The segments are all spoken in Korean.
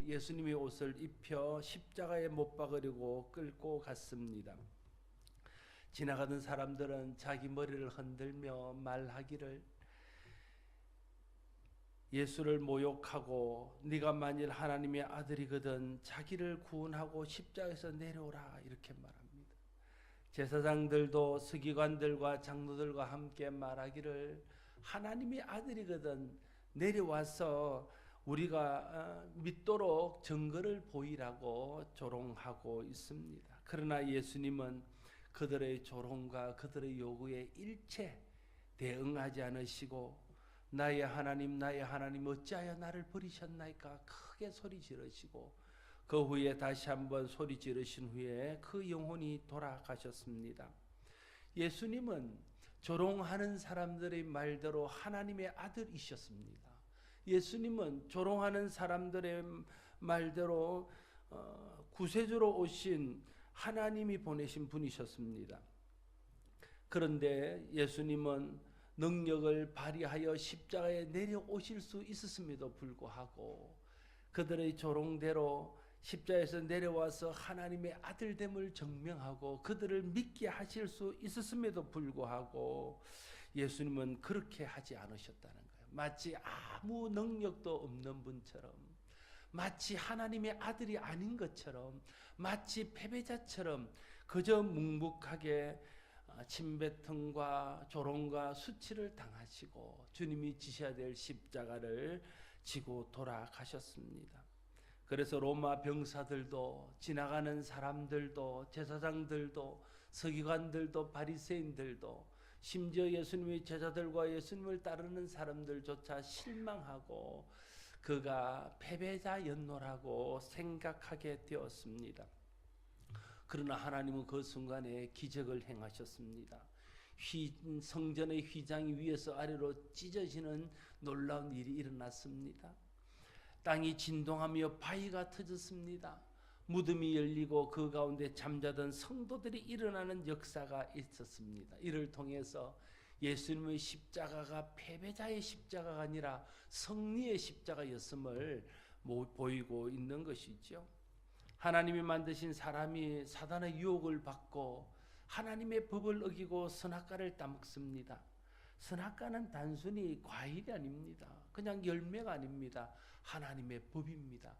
예수님의 옷을 입혀 십자가에 못 박으려고 끌고 갔습니다. 지나가던 사람들은 자기 머리를 흔들며 말하기를, 예수를 모욕하고 네가 만일 하나님의 아들이거든 자기를 구원하고 십자가에서 내려오라, 이렇게 말합니다. 제사장들도 서기관들과 장로들과 함께 말하기를, 하나님의 아들이거든 내려와서 우리가 믿도록 증거를 보이라고 조롱하고 있습니다. 그러나 예수님은 그들의 조롱과 그들의 요구에 일체 대응하지 않으시고, 나의 하나님 어찌하여 나를 버리셨나이까 크게 소리 지르시고, 그 후에 다시 한번 소리 지르신 후에 그 영혼이 돌아가셨습니다. 예수님은 조롱하는 사람들의 말대로 하나님의 아들이셨습니다. 예수님은 조롱하는 사람들의 말대로 구세주로 오신 하나님이 보내신 분이셨습니다. 그런데 예수님은 능력을 발휘하여 십자가에 내려오실 수 있었음에도 불구하고 그들의 조롱대로 십자가에서 내려와서 하나님의 아들됨을 증명하고 그들을 믿게 하실 수 있었음에도 불구하고 예수님은 그렇게 하지 않으셨다는 거예요. 마치 아무 능력도 없는 분처럼, 마치 하나님의 아들이 아닌 것처럼, 마치 패배자처럼 그저 묵묵하게 침뱉음과 조롱과 수치를 당하시고 주님이 지셔야 될 십자가를 지고 돌아가셨습니다. 그래서 로마 병사들도, 지나가는 사람들도, 제사장들도, 서기관들도, 바리새인들도, 심지어 예수님의 제자들과 예수님을 따르는 사람들조차 실망하고 그가 패배자였노라고 생각하게 되었습니다. 그러나 하나님은 그 순간에 기적을 행하셨습니다. 성전의 휘장이 위에서 아래로 찢어지는 놀라운 일이 일어났습니다. 땅이 진동하며 바위가 터졌습니다. 무덤이 열리고 그 가운데 잠자던 성도들이 일어나는 역사가 있었습니다. 이를 통해서 예수님의 십자가가 패배자의 십자가가 아니라 승리의 십자가였음을 보이고 있는 것이죠. 하나님이 만드신 사람이 사단의 유혹을 받고 하나님의 법을 어기고 선악과를 따먹습니다. 선악과는 단순히 과일이 아닙니다. 그냥 열매가 아닙니다. 하나님의 법입니다.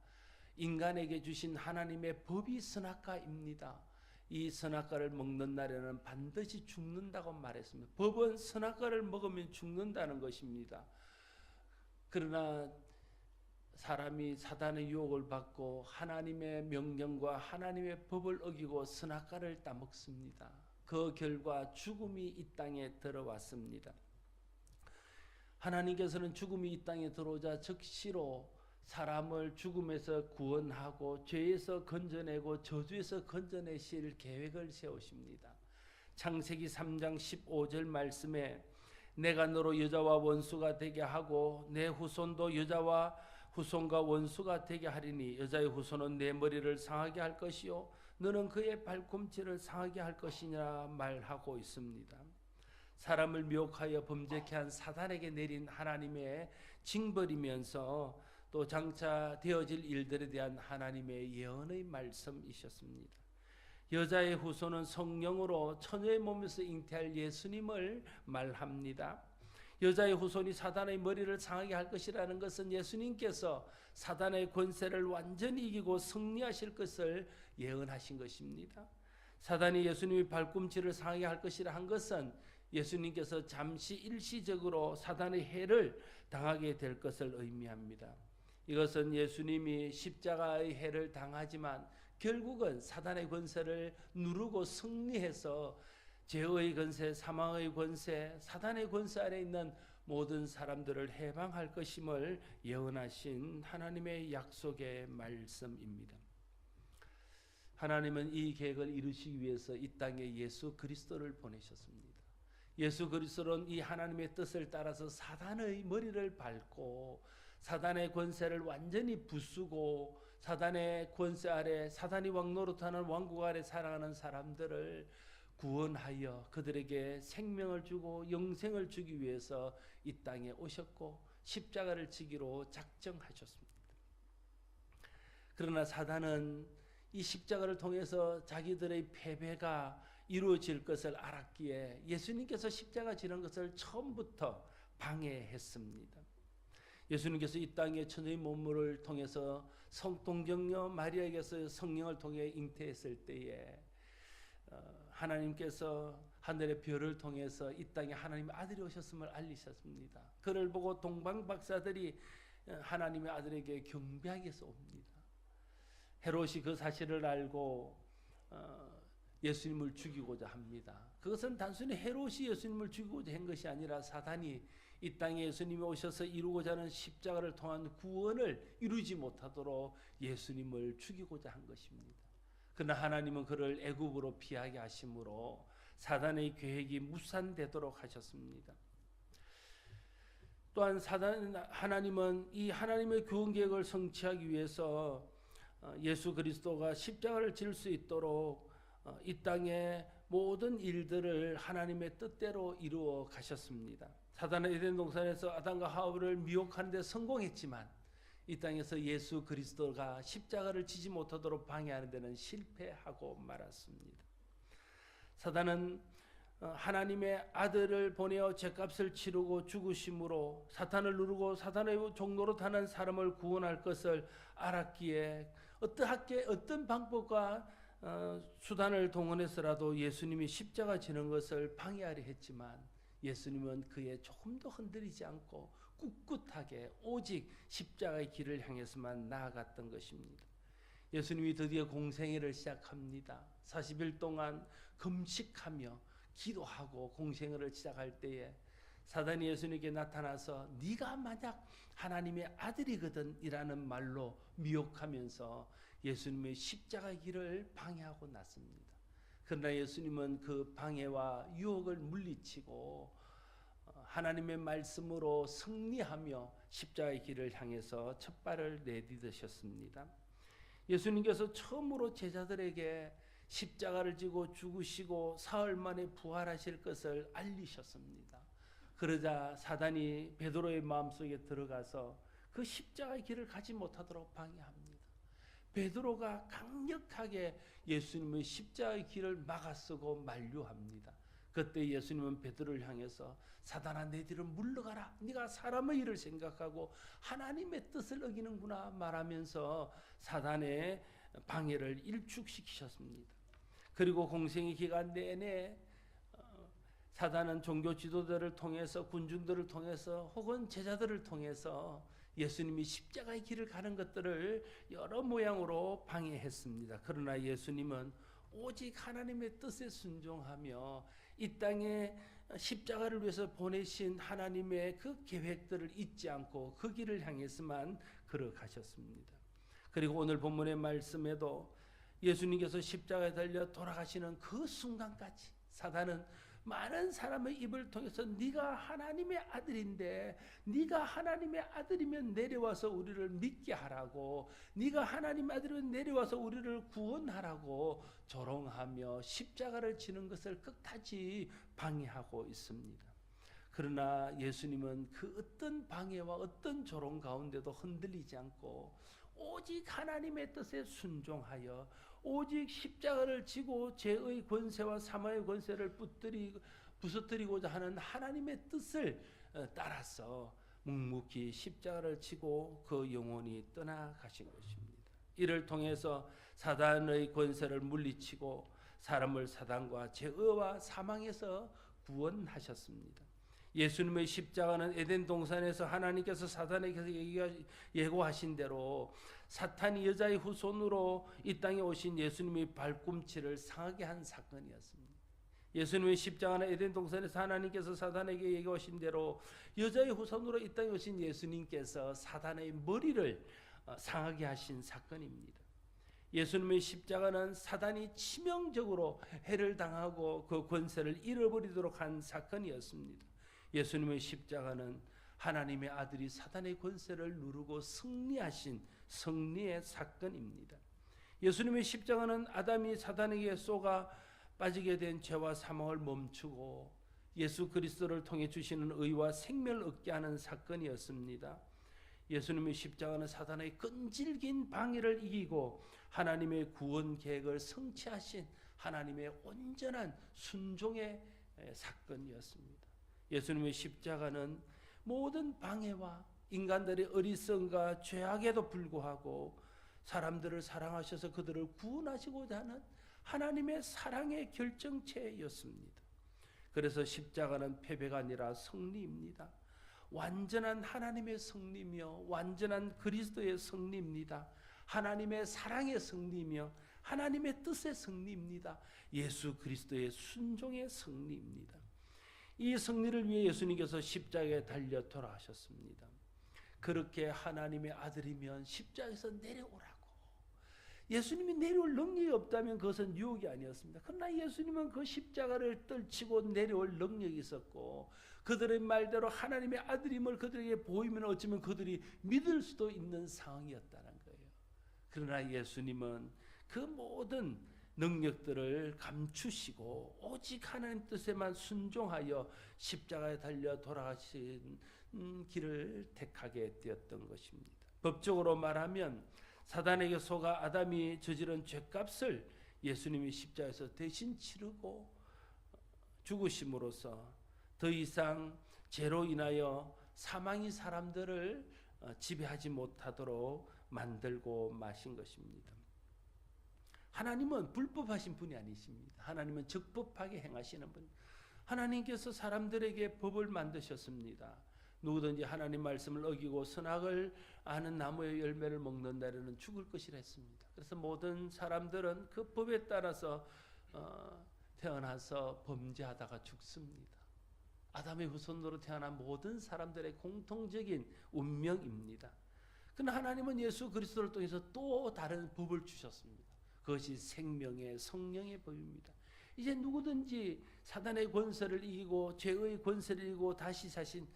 인간에게 주신 하나님의 법이 선악과입니다. 이 선악과를 먹는 날에는 반드시 죽는다고 말했습니다. 법은 선악과를 먹으면 죽는다는 것입니다. 그러나 사람이 사단의 유혹을 받고 하나님의 명령과 하나님의 법을 어기고 선악과를 따먹습니다. 그 결과 죽음이 이 땅에 들어왔습니다. 하나님께서는 죽음이 이 땅에 들어오자 즉시로 사람을 죽음에서 구원하고 죄에서 건져내고 저주에서 건져내실 계획을 세우십니다. 창세기 3장 15절 말씀에 내가 너로 여자와 원수가 되게 하고 내 후손도 여자와 후손과 원수가 되게 하리니 여자의 후손은 내 머리를 상하게 할 것이요 너는 그의 발꿈치를 상하게 할 것이냐 말하고 있습니다. 사람을 미혹하여 범죄케 한 사단에게 내린 하나님의 징벌이면서 또 장차 되어질 일들에 대한 하나님의 예언의 말씀이셨습니다. 여자의 후손은 성령으로 처녀의 몸에서 잉태할 예수님을 말합니다. 여자의 후손이 사단의 머리를 상하게 할 것이라는 것은 예수님께서 사단의 권세를 완전히 이기고 승리하실 것을 예언하신 것입니다. 사단이 예수님의 발꿈치를 상하게 할 것이라 한 것은 예수님께서 잠시 일시적으로 사단의 해를 당하게 될 것을 의미합니다. 이것은 예수님이 십자가의 해를 당하지만 결국은 사단의 권세를 누르고 승리해서 죄의 권세, 사망의 권세, 사단의 권세 아래 있는 모든 사람들을 해방할 것임을 예언하신 하나님의 약속의 말씀입니다. 하나님은 이 계획을 이루시기 위해서 이 땅에 예수 그리스도를 보내셨습니다. 예수 그리스도는 이 하나님의 뜻을 따라서 사단의 머리를 밟고 사단의 권세를 완전히 부수고 사단의 권세 아래, 사단이 왕노릇하는 왕국 아래 살아가는 사람들을 구원하여 그들에게 생명을 주고 영생을 주기 위해서 이 땅에 오셨고 십자가를 지기로 작정하셨습니다. 그러나 사단은 이 십자가를 통해서 자기들의 패배가 이루어질 것을 알았기에 예수님께서 십자가 지는 것을 처음부터 방해했습니다. 예수님께서 이 땅에 천의 몸물을 통해서 성동정녀 마리아에게서 성령을 통해 잉태했을 때에 하나님께서 하늘의 별을 통해서 이 땅에 하나님의 아들이 오셨음을 알리셨습니다. 그를 보고 동방 박사들이 하나님의 아들에게 경배하게서 옵니다. 헤롯이 그 사실을 알고 예수님을 죽이고자 합니다. 그것은 단순히 헤롯이 예수님을 죽이고자 한 것이 아니라 사단이 이 땅에 예수님이 오셔서 이루고자 하는 십자가를 통한 구원을 이루지 못하도록 예수님을 죽이고자 한 것입니다. 그러나 하나님은 그를 애굽으로 피하게 하심으로 사단의 계획이 무산되도록 하셨습니다. 또한 하나님은 이 하나님의 구원 계획을 성취하기 위해서 예수 그리스도가 십자가를 질 수 있도록 이 땅의 모든 일들을 하나님의 뜻대로 이루어 가셨습니다. 사단은 에덴 동산에서 아담과 하와를 미혹하는 데 성공했지만 이 땅에서 예수 그리스도가 십자가를 지지 못하도록 방해하는 데는 실패하고 말았습니다. 사단은 하나님의 아들을 보내어 죄값을 치르고 죽으심으로 사탄을 누르고 사탄의 종로로 타는 사람을 구원할 것을 알았기에 어떤 방법과 수단을 동원해서라도 예수님이 십자가 지는 것을 방해하려 했지만 예수님은 그에 조금도 흔들리지 않고 꿋꿋하게 오직 십자가의 길을 향해서만 나아갔던 것입니다. 예수님이 드디어 공생애를 시작합니다. 40일 동안 금식하며 기도하고 공생애를 시작할 때에 사단이 예수님께 나타나서 네가 만약 하나님의 아들이거든 이라는 말로 미혹하면서 예수님의 십자가의 길을 방해하고 났습니다. 그러나 예수님은 그 방해와 유혹을 물리치고 하나님의 말씀으로 승리하며 십자가의 길을 향해서 첫 발을 내디디셨습니다. 예수님께서 처음으로 제자들에게 십자가를 지고 죽으시고 사흘 만에 부활하실 것을 알리셨습니다. 그러자 사단이 베드로의 마음속에 들어가서 그 십자가의 길을 가지 못하도록 방해합니다. 베드로가 강력하게 예수님의 십자가의 길을 막아서고 만류합니다. 그때 예수님은 베드로를 향해서 사단아 내 뒤로 물러가라. 네가 사람의 일을 생각하고 하나님의 뜻을 어기는구나 말하면서 사단의 방해를 일축시키셨습니다. 그리고 공생의 기간 내내 사단은 종교 지도자를 통해서 군중들을 통해서 혹은 제자들을 통해서 예수님이 십자가의 길을 가는 것들을 여러 모양으로 방해했습니다. 그러나 예수님은 오직 하나님의 뜻에 순종하며 이 땅에 십자가를 위해서 보내신 하나님의 그 계획들을 잊지 않고 그 길을 향해서만 걸어가셨습니다. 그리고 오늘 본문의 말씀에도 예수님께서 십자가에 달려 돌아가시는 그 순간까지 사단은 많은 사람의 입을 통해서 네가 하나님의 아들인데 네가 하나님의 아들이면 내려와서 우리를 믿게 하라고 네가 하나님의 아들이면 내려와서 우리를 구원하라고 조롱하며 십자가를 지는 것을 끝까지 방해하고 있습니다. 그러나 예수님은 그 어떤 방해와 어떤 조롱 가운데도 흔들리지 않고 오직 하나님의 뜻에 순종하여 오직 십자가를 지고 죄의 권세와 사망의 권세를 부서뜨리고자 하는 하나님의 뜻을 따라서 묵묵히 십자가를 지고 그 영혼이 떠나가신 것입니다. 이를 통해서 사단의 권세를 물리치고 사람을 사단과 죄와 사망에서 구원하셨습니다. 예수님의 십자가는 에덴 동산에서 하나님께서 사단에게 예고하신 대로 사탄이 여자의 후손으로 이 땅에 오신 예수님의 발꿈치를 상하게 한 사건이었습니다. 예수님의 십자가는 에덴 동산에서 하나님께서 사단에게 예고하신 대로 여자의 후손으로 이 땅에 오신 예수님께서 사단의 머리를 상하게 하신 사건입니다. 예수님의 십자가는 사단이 치명적으로 해를 당하고 그 권세를 잃어버리도록 한 사건이었습니다. 예수님의 십자가는 하나님의 아들이 사단의 권세를 누르고 승리하신 승리의 사건입니다. 예수님의 십자가는 아담이 사단에게 쏘가 빠지게 된 죄와 사망을 예수님의 십자가는 사단의 끈질긴 방해를 이기고 하나님의 구원 계획을 성취하신 하나님의 온전한 순종의 사건이었습니다. 예수님의 십자가는 모든 방해와 인간들의 어리석음과 죄악에도 불구하고 사람들을 사랑하셔서 그들을 구원하시고자 하는 하나님의 사랑의 결정체였습니다. 그래서 십자가는 패배가 아니라 승리입니다. 완전한 하나님의 승리며 완전한 그리스도의 승리입니다. 하나님의 사랑의 승리며 하나님의 뜻의 승리입니다. 예수 그리스도의 순종의 승리입니다. 이 승리를 위해 예수님께서 십자가에 달려 돌아가셨습니다. 그렇게 하나님의 아들이면 십자가에서 내려오라고. 예수님이 내려올 능력이 없다면 그것은 유혹이 아니었습니다. 그러나 예수님은 그 십자가를 떨치고 내려올 능력이 있었고 그들의 말대로 하나님의 아들임을 그들에게 보이면 어쩌면 그들이 믿을 수도 있는 상황이었다는 거예요. 그러나 예수님은 그 모든 능력들을 감추시고 오직 하나님 뜻에만 순종하여 십자가에 달려 돌아가신 길을 택하게 되었던 것입니다. 법적으로 말하면 사단에게 속아 아담이 저지른 죄값을 예수님이 십자가에서 대신 치르고 죽으심으로써 더 이상 죄로 인하여 사망이 사람들을 지배하지 못하도록 만들고 마신 것입니다. 하나님은 불법하신 분이 아니십니다. 하나님은 적법하게 행하시는 분. 하나님께서 사람들에게 법을 만드셨습니다. 누구든지 하나님 말씀을 어기고 선악을 아는 나무의 열매를 먹는다면 죽을 것이라 했습니다. 그래서 모든 사람들은 그 법에 따라서 태어나서 범죄하다가 죽습니다. 아담의 후손으로 태어난 모든 사람들의 공통적인 운명입니다. 그러나 하나님은 예수 그리스도를 통해서 또 다른 법을 주셨습니다. 그것이 생명의 성령의 법입니다. 이제 누구든지 사단의 권세를 이기고 죄의 권세를 이기고 다시 사신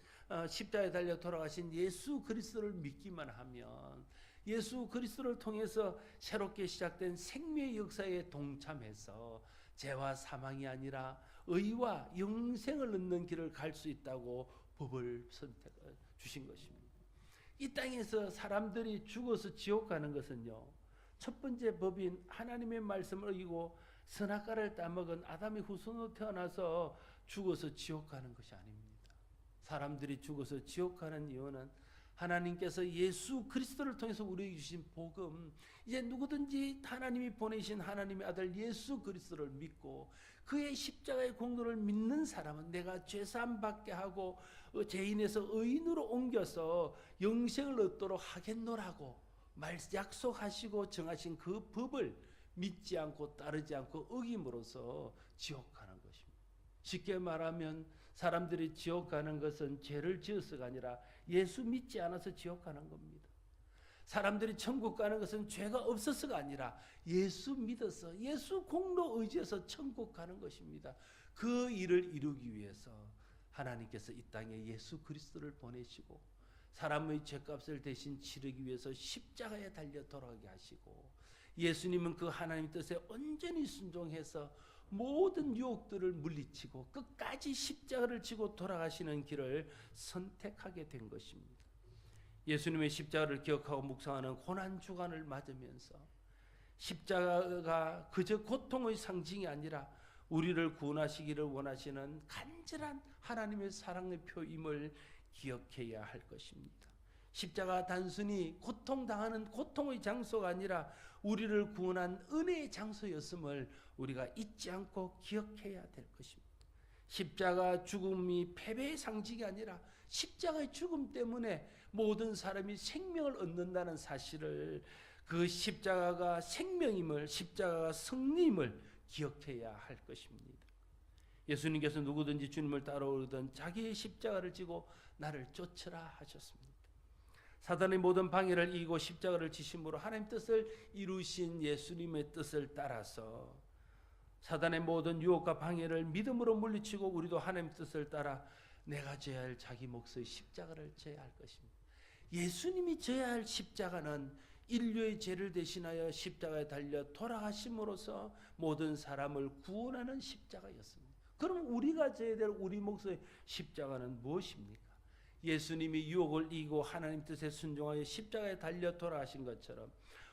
십자가에 달려 돌아가신 예수 그리스도를 믿기만 하면 예수 그리스도를 통해서 새롭게 시작된 생명의 역사에 동참해서 죄와 사망이 아니라 의와 영생을 얻는 길을 갈 수 있다고 법을 선택해 주신 것입니다. 이 땅에서 사람들이 죽어서 지옥 가는 것은요, 첫 번째 법인 하나님의 말씀을 어기고 선악과를 따먹은 아담의 후손으로 태어나서 죽어서 지옥 가는 것이 아닙니다. 사람들이 죽어서 지옥 가는 이유는 하나님께서 예수 그리스도를 통해서 우리에게 주신 복음, 이제 누구든지 하나님이 보내신 하나님의 아들 예수 그리스도를 믿고 그의 십자가의 공로를 믿는 사람은 내가 죄사함 받게 하고 죄인에서 의인으로 옮겨서 영생을 얻도록 하겠노라고 약속하시고 정하신 그 법을 믿지 않고 따르지 않고 어김으로써 지옥 가는 것입니다. 쉽게 말하면 사람들이 지옥 가는 것은 죄를 지어서가 아니라 예수 믿지 않아서 지옥 가는 겁니다. 사람들이 천국 가는 것은 죄가 없어서가 아니라 예수 믿어서 예수 공로 의지해서 천국 가는 것입니다. 그 일을 이루기 위해서 하나님께서 이 땅에 예수 그리스도를 보내시고 사람의 죄값을 대신 치르기 위해서 십자가에 달려 돌아가게 하시고 예수님은 그 하나님의 뜻에 온전히 순종해서 모든 유혹들을 물리치고 끝까지 십자가를 지고 돌아가시는 길을 선택하게 된 것입니다. 예수님의 십자가를 기억하고 묵상하는 고난 주간을 맞으면서 십자가가 그저 고통의 상징이 아니라 우리를 구원하시기를 원하시는 간절한 하나님의 사랑의 표임을 기억해야 할 것입니다. 십자가 단순히 고통당하는 고통의 장소가 아니라 우리를 구원한 은혜의 장소였음을 우리가 잊지 않고 기억해야 될 것입니다. 십자가 죽음이 패배의 상징이 아니라 십자가의 죽음 때문에 모든 사람이 생명을 얻는다는 사실을, 그 십자가가 생명임을, 십자가가 승리임을 기억해야 할 것입니다. 예수님께서 누구든지 주님을 따라오던 자기의 십자가를 지고 나를 쫓으라 하셨습니다. 사단의 모든 방해를 이기고 십자가를 지심으로 하나님 뜻을 이루신 예수님의 뜻을 따라서 사단의 모든 유혹과 방해를 믿음으로 물리치고 우리도 하나님 뜻을 따라 내가 져야 할 자기 몫의 십자가를 져야 할 것입니다. 예수님이 져야 할 십자가는 인류의 죄를 대신하여 십자가에 달려 돌아가심으로써 모든 사람을 구원하는 십자가였습니다. 그럼 우리가 져야 될 우리 몫의 십자가는 무엇입니까? 예수님이 유혹을 이기고 하나님 뜻에 순종하여 십자가에 달려 돌아가신 것처럼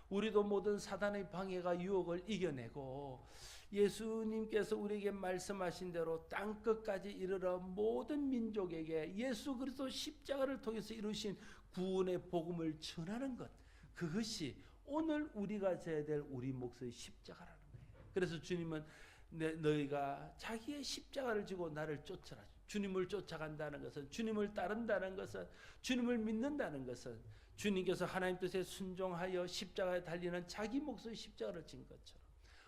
우리도 모든 사단의 방해가 유혹을 이겨내고 예수님께서 우리에게 말씀하신 대로 땅끝까지 이르러 모든 민족에게 예수 그리스도 십자가를 통해서 이루신 구원의 복음을 전하는 것, 그것이 오늘 우리가 져야 될 우리 몫의 십자가라는 거예요. 그래서 주님은 너희가 자기의 십자가를 지고 나를 쫓아라. 주님을 쫓아간다는 것은, 주님을 따른다는 것은, 주님을 믿는다는 것은 주님께서 하나님 뜻에 순종하여 십자가에 달리는 자기 몫의 십자가를 진 것처럼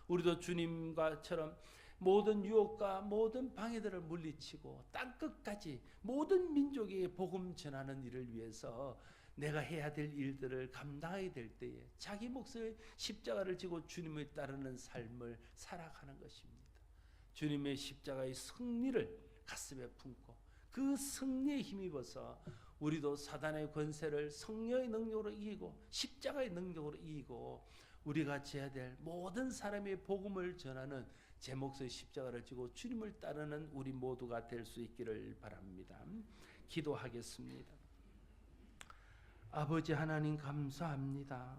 우리도 주님과처럼 모든 유혹과 모든 방해들을 물리치고 땅끝까지 모든 민족에게 복음 전하는 일을 위해서 내가 해야 될 일들을 감당하게 될 때에 자기 몫의 십자가를 지고 주님을 따르는 삶을 살아가는 것입니다. 주님의 십자가의 승리를 가슴에 품고 그 승리에 힘입어서 우리도 사단의 권세를 성령의 능력으로 이기고 십자가의 능력으로 이기고 우리가 져야 될 모든 사람의 복음을 전하는 제 몫의 십자가를 지고 주님을 따르는 우리 모두가 될 수 있기를 바랍니다. 기도하겠습니다. 아버지 하나님 감사합니다.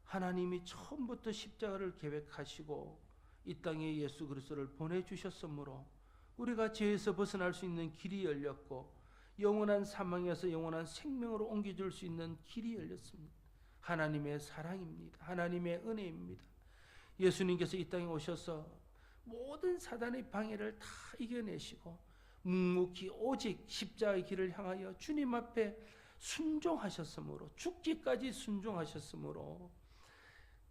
하나님이 처음부터 십자가를 계획하시고 이 땅에 예수 그리스도를 보내주셨으므로 우리가 죄에서 벗어날 수 있는 길이 열렸고 영원한 사망에서 영원한 생명으로 옮겨줄 수 있는 길이 열렸습니다. 하나님의 사랑입니다. 하나님의 은혜입니다. 예수님께서 이 땅에 오셔서 모든 사단의 방해를 다 이겨내시고 묵묵히 오직 십자가의 길을 향하여 주님 앞에 순종하셨으므로 죽기까지 순종하셨으므로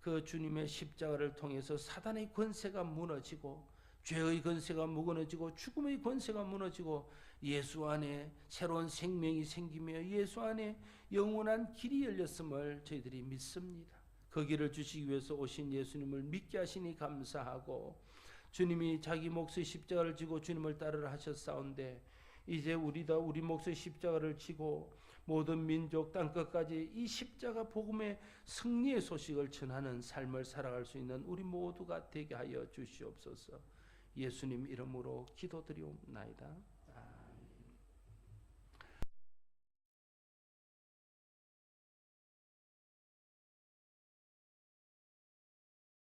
그 주님의 십자가를 통해서 사단의 권세가 무너지고 죄의 권세가 무너지고 죽음의 권세가 무너지고 예수 안에 새로운 생명이 생기며 예수 안에 영원한 길이 열렸음을 저희들이 믿습니다. 그 길을 주시기 위해서 오신 예수님을 믿게 하시니 감사하고 주님이 자기 몫의 십자가를 지고 주님을 따르라 하셨사온데 이제 우리도 우리 몫의 십자가를 지고 모든 민족 땅끝까지 이 십자가 복음의 승리의 소식을 전하는 삶을 살아갈 수 있는 우리 모두가 되게 하여 주시옵소서. 예수님 이름으로 기도드리옵나이다.